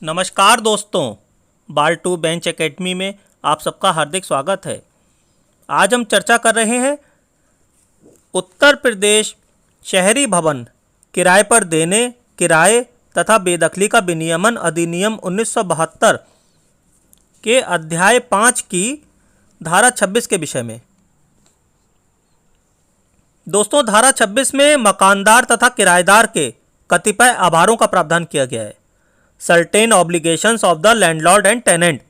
नमस्कार दोस्तों, बाल टू बेंच एकेडमी में आप सबका हार्दिक स्वागत है। आज हम चर्चा कर रहे हैं उत्तर प्रदेश शहरी भवन किराए पर देने, किराए तथा बेदखली का विनियमन अधिनियम 1972 के अध्याय 5 की धारा 26 के विषय में। दोस्तों, धारा 26 में मकानदार तथा किराएदार के कतिपय आभारों का प्रावधान किया गया है। Certain obligations of the landlord and tenant.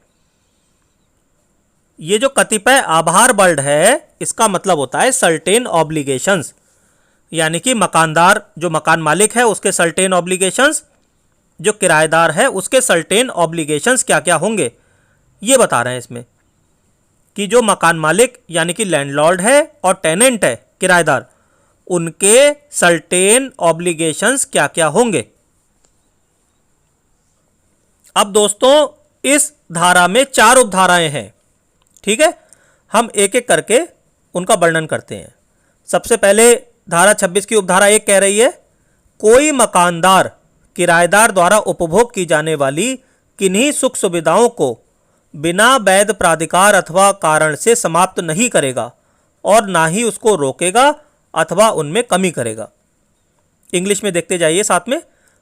ये जो कतिपय आभार वर्ड है, इसका मतलब होता है सर्टेन ऑब्लिगेशंस, यानी कि मकानदार जो मकान मालिक है उसके सर्टेन ऑब्लिगेशंस, जो किराएदार है उसके सर्टेन ऑब्लिगेशंस क्या क्या होंगे ये बता रहे हैं इसमें कि जो मकान मालिक यानी कि लैंडलॉर्ड है और टेनेंट है किराएदार, उनके सर्टेन ऑब्लिगेशंस क्या क्या होंगे। अब दोस्तों, इस धारा में 4 उपधाराएं हैं। ठीक है, हम एक एक करके उनका वर्णन करते हैं। सबसे पहले धारा 26 की उपधारा 1 कह रही है, कोई मकानदार किराएदार द्वारा उपभोग की जाने वाली किन्हीं सुख सुविधाओं को बिना वैध प्राधिकार अथवा कारण से समाप्त नहीं करेगा और ना ही उसको रोकेगा अथवा उनमें कमी करेगा। इंग्लिश में देखते जाइए साथ में।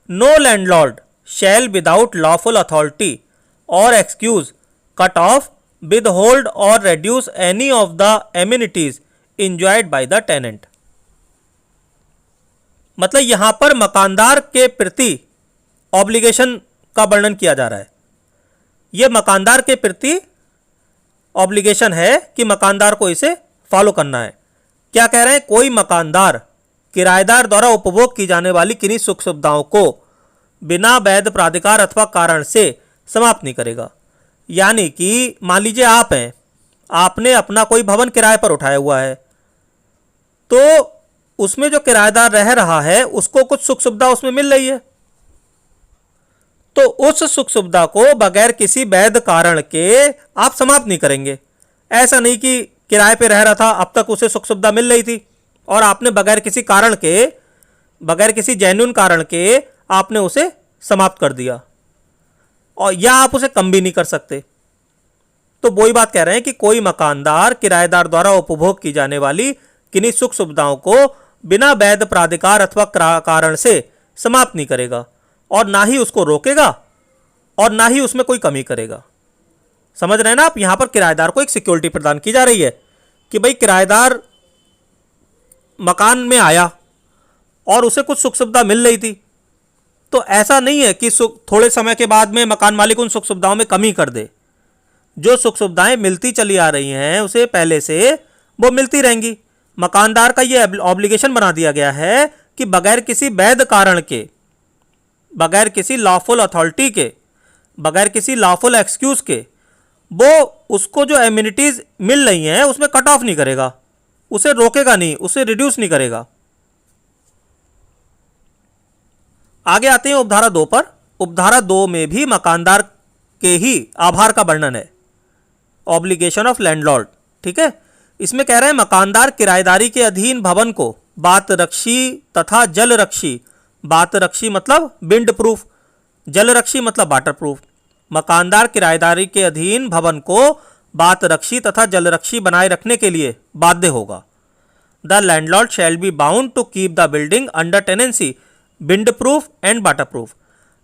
No landlord shall without lawful authority or excuse cut off, withhold or reduce any of the amenities enjoyed by the tenant। मतलब यहां पर मकानदार के प्रति ऑब्लिगेशन का वर्णन किया जा रहा है। यह मकानदार के प्रति ऑब्लिगेशन है कि मकानदार को इसे फॉलो करना है। क्या कह रहे हैं? कोई मकानदार किराएदार द्वारा उपभोग की जाने वाली किन्हीं सुख सुविधाओं को बिना वैध प्राधिकार अथवा कारण से समाप्त नहीं करेगा। यानी कि मान लीजिए आप हैं, आपने अपना कोई भवन किराए पर उठाया हुआ है, तो उसमें जो किराएदार रह रहा है उसको कुछ सुख सुविधा उसमें मिल रही है, तो उस सुख सुविधा को बगैर किसी वैध कारण के आप समाप्त नहीं करेंगे। ऐसा नहीं कि किराए पे रह रहा था, अब तक उसे सुख सुविधा मिल रही थी और आपने बगैर किसी कारण के, बगैर किसी जेन्युइन कारण के आपने उसे समाप्त कर दिया, और या आप उसे कम भी नहीं कर सकते। तो वही बात कह रहे हैं कि कोई मकानदार किराएदार द्वारा उपभोग की जाने वाली किन्हीं सुख सुविधाओं को बिना वैध प्राधिकार अथवा कारण से समाप्त नहीं करेगा और ना ही उसको रोकेगा और ना ही उसमें कोई कमी करेगा। समझ रहे हैं ना आप? यहां पर किराएदार को एक सिक्योरिटी प्रदान की जा रही है कि भाई किराएदार मकान में आया और उसे कुछ सुख सुविधा मिल रही थी, तो ऐसा नहीं है कि थोड़े समय के बाद में मकान मालिक उन सुख सुविधाओं में कमी कर दे। जो सुख सुविधाएं मिलती चली आ रही हैं उसे पहले से वो मिलती रहेंगी। मकानदार का ये ऑब्लिगेशन बना दिया गया है कि बगैर किसी वैध कारण के, बगैर किसी लॉफुल अथॉरिटी के, बगैर किसी लॉफुल एक्सक्यूज के वो उसको जो एमिनिटीज मिल रही हैं उसमें कट ऑफ नहीं करेगा, उसे रोकेगा नहीं, उसे रिड्यूस नहीं करेगा। आगे आते हैं उपधारा 2 पर। उपधारा 2 में भी मकानदार के ही आभार का वर्णन है, ऑब्लिगेशन ऑफ लैंडलॉर्ड। ठीक है, इसमें कह रहे हैं मकानदार किराएदारी के अधीन भवन को बातरक्षी तथा जलरक्षी, बातरक्षी मतलब विंड प्रूफ, जलरक्षी मतलब वाटर प्रूफ। मकानदार किराएदारी के अधीन भवन को बातरक्षी तथा जलरक्षी बनाए रखने के लिए बाध्य होगा। The landlord shall be bound to keep the building under tenancy wind proof and water proof.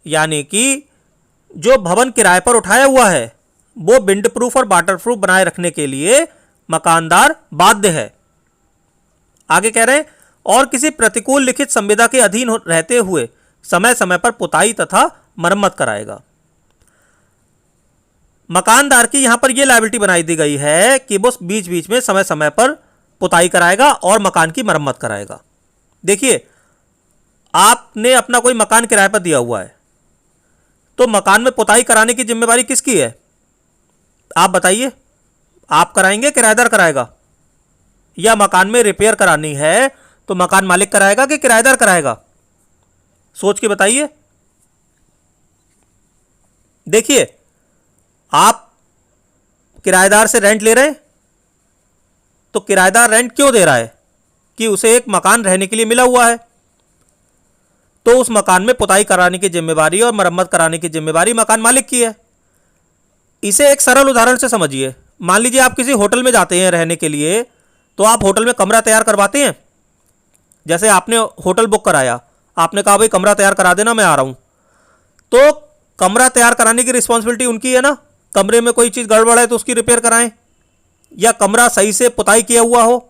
यानी कि जो भवन किराए पर उठाया हुआ है वो विंड प्रूफ और वाटर प्रूफ बनाए रखने के लिए मकानदार बाध्य है। आगे कह रहे हैं, और किसी प्रतिकूल लिखित संविदा के अधीन रहते हुए समय समय पर पुताई तथा मरम्मत कराएगा। मकानदार की यहां पर यह लायबिलिटी बनाई दी गई है कि वो बीच बीच में समय समय पर पुताई कराएगा और मकान की मरम्मत कराएगा। देखिए, आपने अपना कोई मकान किराए पर दिया हुआ है, तो मकान में पुताई कराने की जिम्मेवारी किसकी है? आप बताइए, आप कराएंगे, किराएदार कराएगा? या मकान में रिपेयर करानी है तो मकान मालिक कराएगा कि किराएदार कराएगा? सोच के बताइए। देखिए, आप किराएदार से रेंट ले रहे हैं, तो किराएदार रेंट क्यों दे रहा है? कि उसे एक मकान रहने के लिए मिला हुआ है। तो उस मकान में पुताई कराने की जिम्मेवारी और मरम्मत कराने की जिम्मेवारी मकान मालिक की है। इसे एक सरल उदाहरण से समझिए। मान लीजिए आप किसी होटल में जाते हैं रहने के लिए, तो आप होटल में कमरा तैयार करवाते हैं। जैसे आपने होटल बुक कराया, आपने कहा भाई कमरा तैयार करा देना, मैं आ रहा हूं। तो कमरा तैयार कराने की रिस्पॉन्सिबिलिटी उनकी है ना। कमरे में कोई चीज़ गड़बड़ है तो उसकी रिपेयर कराएं, या कमरा सही से पुताई किया हुआ हो,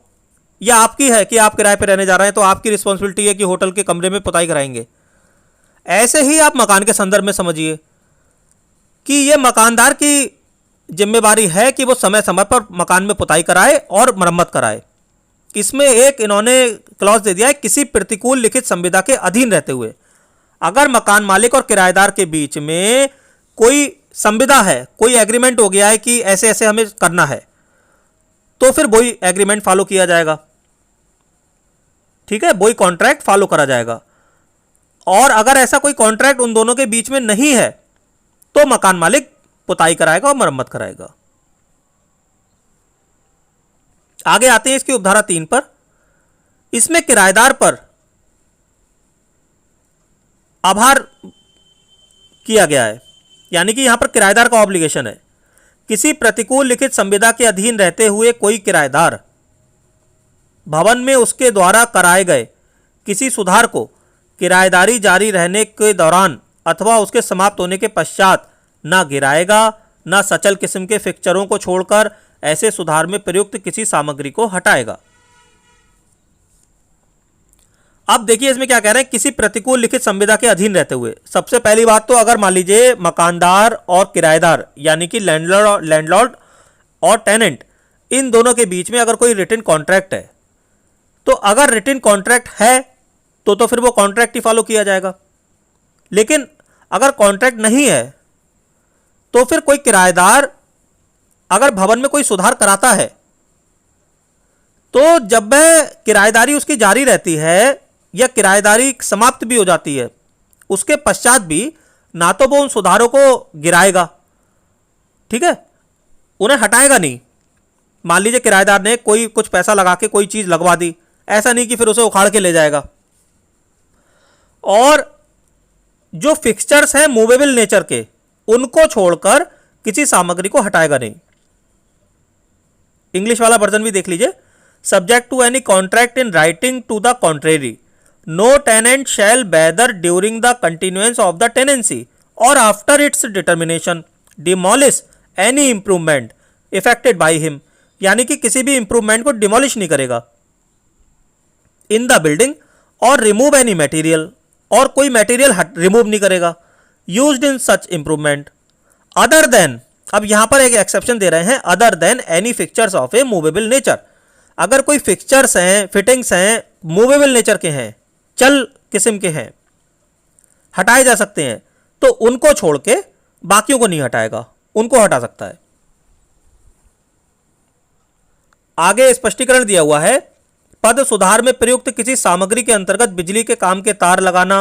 या आपकी है कि आप किराए पे रहने जा रहे हैं तो आपकी रिस्पॉन्सिबिलिटी है कि होटल के कमरे में पुताई कराएंगे। ऐसे ही आप मकान के संदर्भ में समझिए कि ये मकानदार की जिम्मेवारी है कि वो समय समय पर मकान में पुताई कराए और मरम्मत कराए। इसमें एक इन्होंने क्लॉज दे दिया है, किसी प्रतिकूल लिखित संविदा के अधीन रहते हुए। अगर मकान मालिक और किराएदार के बीच में कोई संविदा है, कोई एग्रीमेंट हो गया है कि ऐसे ऐसे हमें करना है, तो फिर वही एग्रीमेंट फॉलो किया जाएगा। ठीक है, वही कॉन्ट्रैक्ट फॉलो करा जाएगा। और अगर ऐसा कोई कॉन्ट्रैक्ट उन दोनों के बीच में नहीं है तो मकान मालिक पुताई कराएगा और मरम्मत कराएगा। आगे आते हैं इसकी उपधारा 3 पर। इसमें किराएदार पर आभार किया गया है, यानी कि यहां पर किराएदार का ऑब्लिगेशन है। किसी प्रतिकूल लिखित संविदा के अधीन रहते हुए कोई किराएदार भवन में उसके द्वारा कराए गए किसी सुधार को किराएदारी जारी रहने के दौरान अथवा उसके समाप्त होने के पश्चात न गिराएगा, न सचल किस्म के फिक्चरों को छोड़कर ऐसे सुधार में प्रयुक्त किसी सामग्री को हटाएगा। अब देखिए इसमें क्या कह रहे हैं, किसी प्रतिकूल लिखित संविदा के अधीन रहते हुए। सबसे पहली बात तो अगर मान लीजिए मकानदार और किराएदार यानी कि लैंडलॉर्ड और टेनेंट, इन दोनों के बीच में अगर कोई रिटन कॉन्ट्रैक्ट है, तो अगर रिटन कॉन्ट्रैक्ट है तो फिर वो कॉन्ट्रैक्ट ही फॉलो किया जाएगा। लेकिन अगर कॉन्ट्रैक्ट नहीं है तो फिर कोई किराएदार अगर भवन में कोई सुधार कराता है तो जब वह किराएदारी उसकी जारी रहती है या किराएदारी समाप्त भी हो जाती है, उसके पश्चात भी ना तो वो उन सुधारों को गिराएगा, ठीक है, उन्हें हटाएगा नहीं। मान लीजिए किराएदार ने कोई कुछ पैसा लगा के कोई चीज लगवा दी, ऐसा नहीं कि फिर उसे उखाड़ के ले जाएगा। और जो फिक्सचर्स हैं मूवेबल नेचर के, उनको छोड़कर किसी सामग्री को हटाएगा नहीं। इंग्लिश वाला वर्जन भी देख लीजिए। Subject to any contract in writing to the contrary, no tenant shall whether during the continuance of the tenancy और after its determination demolish any improvement effected by him, यानी कि किसी भी इंप्रूवमेंट को डिमोलिश नहीं करेगा इन द बिल्डिंग और remove any material, और कोई मटेरियल रिमूव नहीं करेगा used in such improvement other than. अब यहां पर एक एक्सेप्शन दे रहे हैं, other than any fixtures of a movable nature. अगर कोई फिक्चर्स हैं, फिटिंग्स हैं, मूवेबल नेचर के हैं, चल किस्म के हैं, हटाए जा सकते हैं, तो उनको छोड़ के बाकियों को नहीं हटाएगा, उनको हटा सकता है। आगे स्पष्टीकरण दिया हुआ है, पद सुधार में प्रयुक्त किसी सामग्री के अंतर्गत बिजली के काम के तार लगाना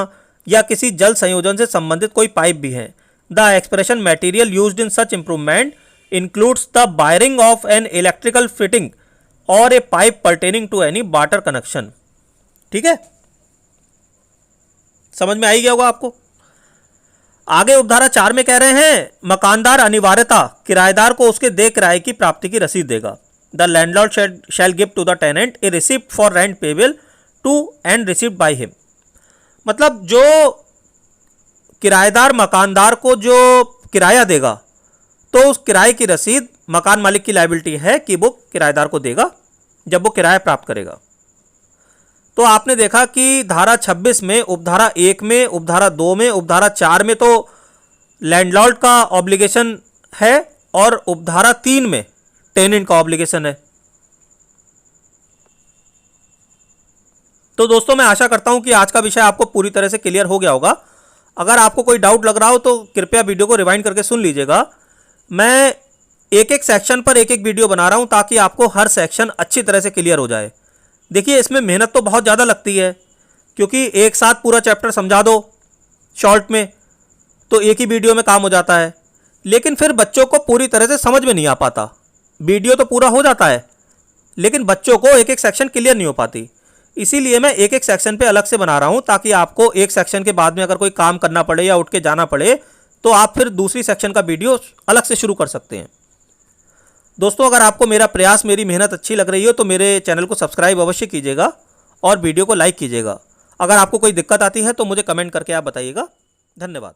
या किसी जल संयोजन से संबंधित कोई पाइप भी है। The expression material used in such improvement includes the wiring of an electrical fitting और a pipe pertaining to any water connection. ठीक है, समझ में आई गया होगा आपको। आगे उपधारा 4 में कह रहे हैं, मकानदार अनिवार्यता किराएदार को उसके देय किराए की प्राप्ति की रसीद देगा। The landlord shall give to the tenant a receipt for rent payable to and receipt by him. मतलब जो किराएदार मकानदार को जो किराया देगा, तो उस किराए की रसीद मकान मालिक की लायबिलिटी है कि वो किराएदार को देगा जब वो किराया प्राप्त करेगा। तो आपने देखा कि धारा 26 में, उपधारा 1 में, उपधारा 2 में, उपधारा 4 में तो लैंडलॉर्ड का ऑब्लिगेशन है और उपधारा 3 में टेनेंट का ऑब्लिगेशन है। तो दोस्तों मैं आशा करता हूं कि आज का विषय आपको पूरी तरह से क्लियर हो गया होगा। अगर आपको कोई डाउट लग रहा हो तो कृपया वीडियो को रिवाइंड करके सुन लीजिएगा। मैं एक एक सेक्शन पर एक एक वीडियो बना रहा हूं ताकि आपको हर सेक्शन अच्छी तरह से क्लियर हो जाए। देखिए इसमें मेहनत तो बहुत ज़्यादा लगती है, क्योंकि एक साथ पूरा चैप्टर समझा दो शॉर्ट में तो एक ही वीडियो में काम हो जाता है, लेकिन फिर बच्चों को पूरी तरह से समझ में नहीं आ पाता। वीडियो तो पूरा हो जाता है लेकिन बच्चों को एक एक सेक्शन क्लियर नहीं हो पाती। इसीलिए मैं एक एक सेक्शन पे अलग से बना रहा हूं, ताकि आपको एक सेक्शन के बाद में अगर कोई काम करना पड़े या उठ के जाना पड़े तो आप फिर दूसरी सेक्शन का वीडियो अलग से शुरू कर सकते हैं। दोस्तों, अगर आपको मेरा प्रयास, मेरी मेहनत अच्छी लग रही हो तो मेरे चैनल को सब्सक्राइब अवश्य कीजिएगा और वीडियो को लाइक कीजिएगा। अगर आपको कोई दिक्कत आती है तो मुझे कमेंट करके आप बताइएगा। धन्यवाद।